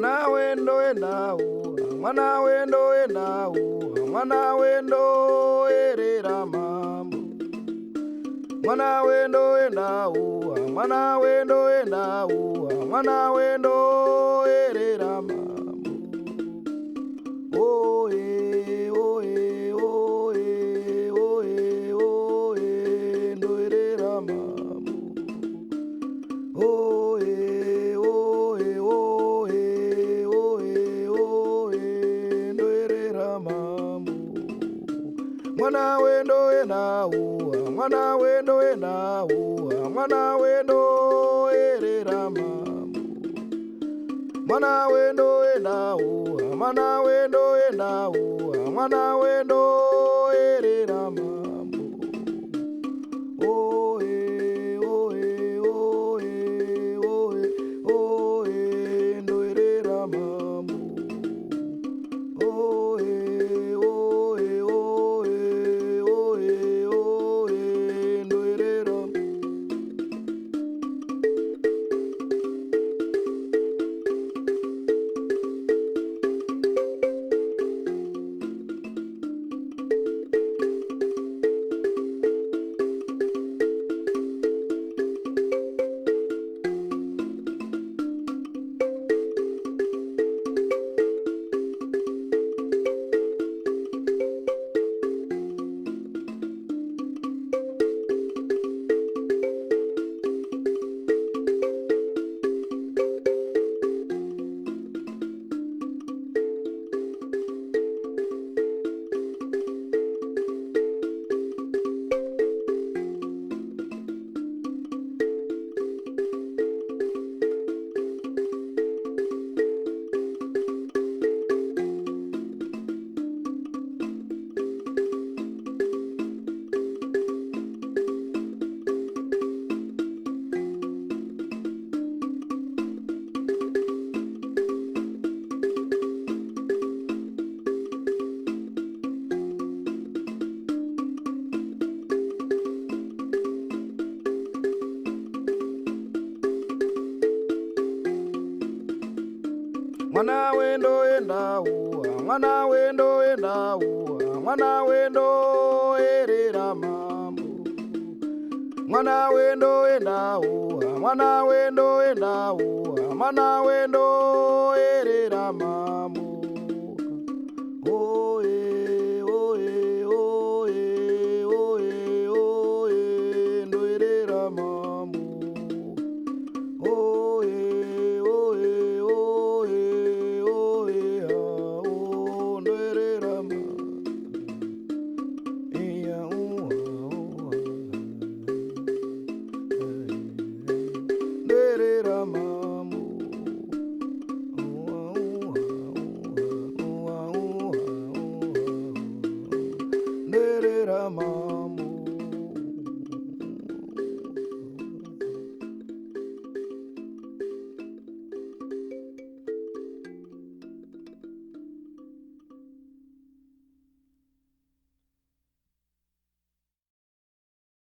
Mwana wendo enda u, mwana wendo enda u, mwana wendo erera mambo. Mwana wendo enda u, mwana wendo enda u, mwana wendo erera mambo. Oye, oye, oye, oye, oye, ndo erera mambo. Oye, oye, oye, oye, oye, ndo erera mambo. Mwana wendo enda u, mwana wendo enda u, mwana wendo erera mambo. Mwana wendo enda u, mwana wendo enda u, mwana wendo erera mambo. Oye, oye, oye, oye, oye, ndo erera mambo. Oye, oye, oye, oye, oye, ndo erera. Mwana wendo enda u, mwana wendo enda u, mwana wendo erera mambo. Mwana wendo enda u, mwana wendo enda u, mwana wendo erera mambo.